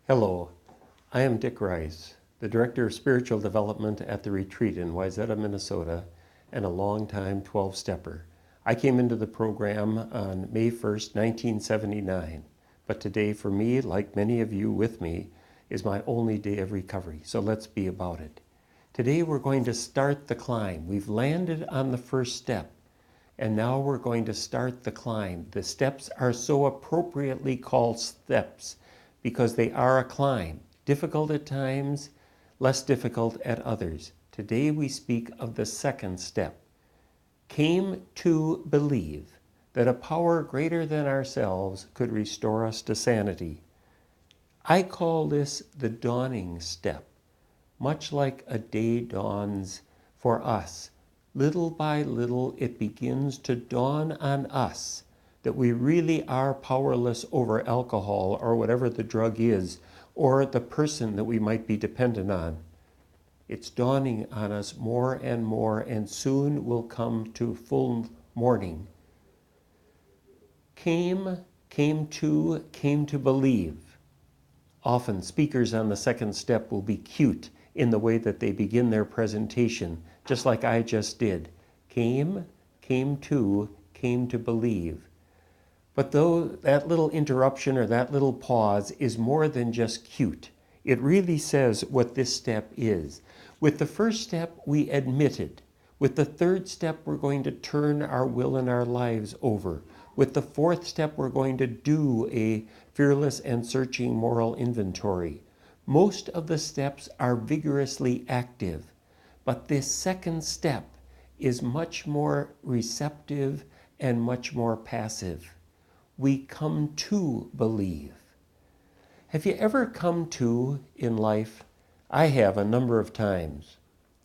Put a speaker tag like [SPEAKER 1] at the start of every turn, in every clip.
[SPEAKER 1] Hello, I am Dick Rice, the Director of Spiritual Development at the Retreat in Wayzata, Minnesota, and a longtime 12-stepper. I came into the program on May 1st, 1979, but today for me, like many of you with me, is my only day of recovery, so let's be about it. Today we're going to start the climb. We've landed on the first step, and now we're going to start the climb. The steps are so appropriately called steps because they are a climb, difficult at times, less difficult at others. Today we speak of the second step. Came to believe that a power greater than ourselves could restore us to sanity. I call this the dawning step, much like a day dawns for us. Little by little, it begins to dawn on us that we really are powerless over alcohol or whatever the drug is, or the person that we might be dependent on. It's dawning on us more and more, and soon will come to full morning. Came to believe. Often speakers on the second step will be cute in the way that they begin their presentation, just like I just did. Came to believe. But though that little interruption or that little pause is more than just cute, it really says what this step is. With the first step, we admitted. With the third step, we're going to turn our will and our lives over. With the fourth step, we're going to do a fearless and searching moral inventory. Most of the steps are vigorously active, but this second step is much more receptive and much more passive. We come to believe. Have you ever come to in life? I have a number of times.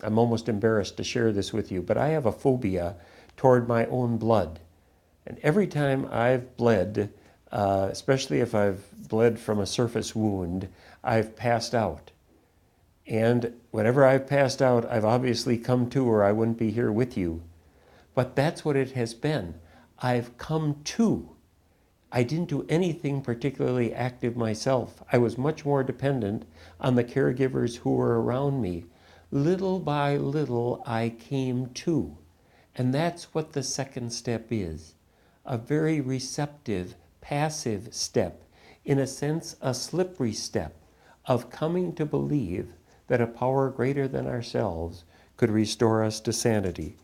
[SPEAKER 1] I'm almost embarrassed to share this with you, but I have a phobia toward my own blood. And every time I've bled, especially if I've bled from a surface wound, I've passed out. And whenever I've passed out, I've obviously come to, or I wouldn't be here with you. But that's what it has been. I've come to. I didn't do anything particularly active myself. I was much more dependent on the caregivers who were around me. Little by little, I came to. And that's what the second step is. A very receptive, passive step. In a sense, a slippery step of coming to believe that a power greater than ourselves could restore us to sanity.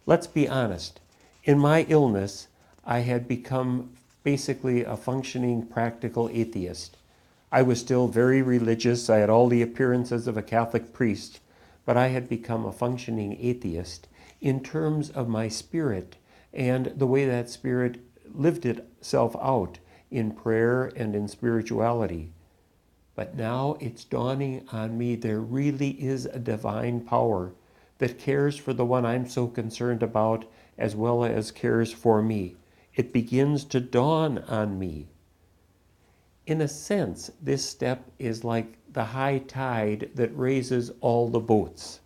[SPEAKER 1] Let's be honest. In my illness, I had become basically a functioning, practical atheist. I was still very religious. I had all the appearances of a Catholic priest, but I had become a functioning atheist in terms of my spirit and the way that spirit lived itself out in prayer and in spirituality. But now it's dawning on me there really is a divine power that cares for the one I'm so concerned about as well as cares for me. It begins to dawn on me. In a sense, this step is like the high tide that raises all the boats.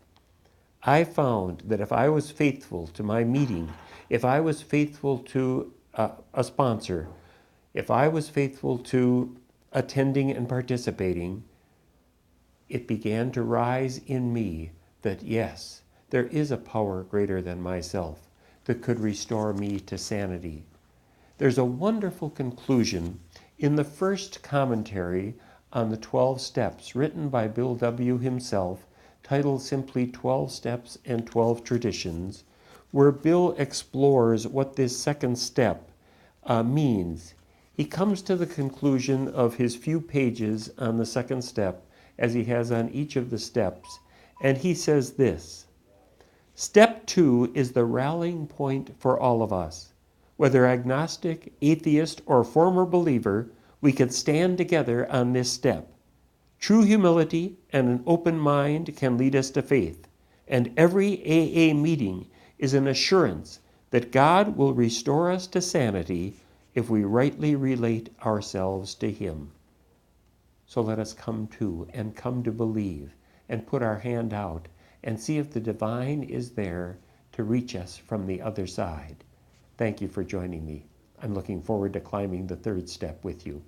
[SPEAKER 1] I found that if I was faithful to my meeting, if I was faithful to a sponsor, if I was faithful to attending and participating, it began to rise in me that yes, there is a power greater than myself that could restore me to sanity. There's a wonderful conclusion in the first commentary on the 12 Steps written by Bill W. himself, titled simply 12 Steps and 12 Traditions, where Bill explores what this second step means. He comes to the conclusion of his few pages on the second step, as he has on each of the steps, and he says this: Step 2 is the rallying point for all of us. Whether agnostic, atheist, or former believer, we can stand together on this step. True humility and an open mind can lead us to faith, and every AA meeting is an assurance that God will restore us to sanity if we rightly relate ourselves to Him. So let us come to and come to believe and put our hand out and see if the divine is there to reach us from the other side. Thank you for joining me. I'm looking forward to climbing the third step with you.